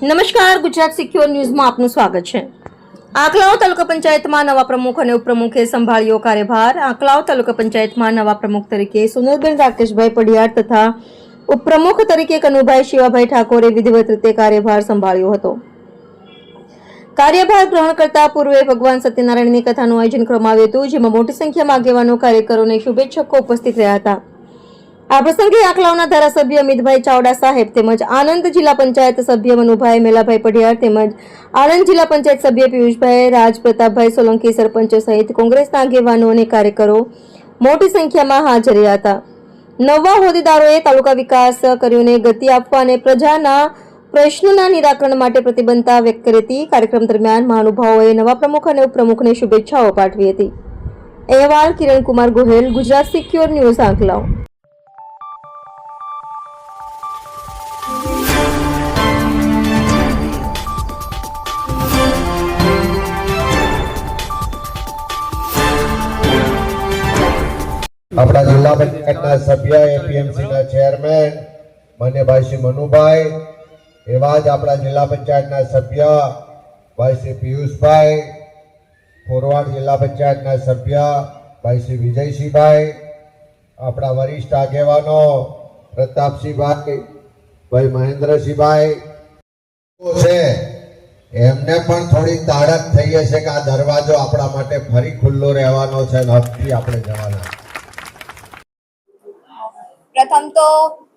નમસ્કાર, ગુજરાત સિક્યોર ન્યૂઝમાં આપનું સ્વાગત છે। આંકલાવ તાલુકા પંચાયતમાં નવા પ્રમુખ અને ઉપપ્રમુખે સંભાળ્યો કાર્યભાર। આંકલાવ તાલુકા પંચાયતમાં નવા પ્રમુખ તરીકે સોનલબેન રાકેશભાઈ પડિયાર તથા ઉપપ્રમુખ તરીકે કનુભાઈ શિવાભાઈ ઠાકોરે વિધિવત રીતે કાર્યભાર સંભાળ્યો હતો। કાર્યભાર ગ્રહણ કરતા પૂર્વે ભગવાન સત્યનારાયણની કથાનું આયોજન કરવામાં આવ્યું હતું, જેમાં મોટી સંખ્યામાં આગેવાનો, કાર્યકરો અને શુભેચ્છકો ઉપસ્થિત રહ્યા હતા। આ પ્રસંગે આંકલાવના ધારાસભ્ય અમિતભાઈ ચાવડા સાહેબ તેમજ આણંદ જિલ્લા પંચાયત સભ્ય મનુભાઈ મેલાભાઈ પડિયાર તેમજ આણંદ જિલ્લા પંચાયત સભ્ય પિયુષભાઈ રાજપ્રતાપભાઈ સોલંકી, સરપંચો સહિત કોંગ્રેસના આગેવાનો અને કાર્યકરો મોટી સંખ્યામાં હાજર રહ્યા હતા। નવા હોદ્દેદારોએ તાલુકા વિકાસ કાર્યોને ગતિ આપવા અને પ્રજાના પ્રશ્નોના નિરાકરણ માટે પ્રતિબદ્ધતા વ્યક્ત કરી હતી। કાર્યક્રમ દરમિયાન મહાનુભાવોએ નવા પ્રમુખ અને ઉપપ્રમુખને શુભેચ્છાઓ પાઠવી હતી। અહેવાલ કિરણકુમાર ગોહેલ, ગુજરાત સિક્યોર ન્યૂઝ, આંકલાવ। अपना जिला पंचायत सभ्य एपीएमसी चेरमेन मान्य भाई श्री मनुभाई एवं अपना जिला पंचायत सभ्य भाई श्री पीयूष भाई, फोरवाड जिला पंचायत सभ्य भाई श्री विजयसिंह भाई, अपना वरिष्ठ आगेवानो प्रतापसिंह भाई, भाई महेंद्रसिंह भाई एमने पण थोड़ी ताड़क थई हशे के आ दरवाजो आपणा माटे फरी खुल्लो रहेवानो छे ने हकथी आपणे जवाना। प्रथम तो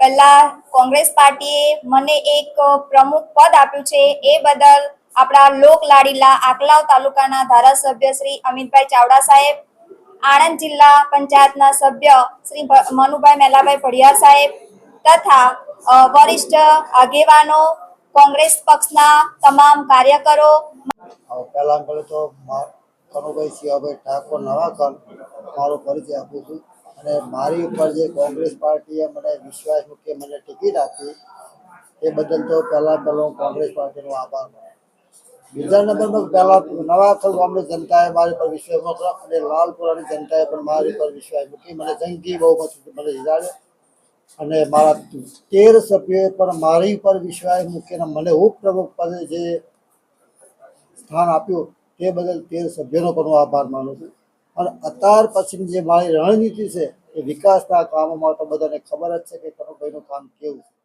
पहला कांग्रेस पार्टी मने एक प्रमुख पद आप्युं छे ए बदल आपणा लोक लाडीला आंकलाव तालुकाना धारासभ्य श्री अमितभाई चावड़ा साहेब, आणंद जिल्ला पंचायतना सभ्य श्री मनुभाई मेलाभाई पडियार साहेब तथा वरिष्ठ आगेवानो, कांग्रेस पक्षना तमाम कार्यकरो। पहला तो कनुभाई शिवाभाई ठाकोर नवाकल मारो परिचय आपું છું અને મારી ઉપર જે કોંગ્રેસ પાર્ટીએ મને વિશ્વાસ મૂકી મને ટિકિટ આપી એ બદલ તો પહેલો કોંગ્રેસ પાર્ટીનો આભાર માનું। બીજા નંબરમાં પહેલા નવાખલ ગામની જનતાએ મારી પર વિશ્વાસ મૂક્યો અને લાલપુરાની જનતાએ પણ મારી પર વિશ્વાસ મૂકી મને જંગી બહુમત મને જીતાડ્યો અને મારા 13 સભ્યોએ પણ મારી પર વિશ્વાસ મૂકીને મને ઉપપ્રમુખ પદે જે સ્થાન આપ્યું તે બદલ 13 સભ્યોનો પણ હું આભાર માનું છું। और अतार पछी जे मारी रणनीति है विकास कामों में तो बधाने खबर ज है कि कनुभाईनुं काम केवुं छे।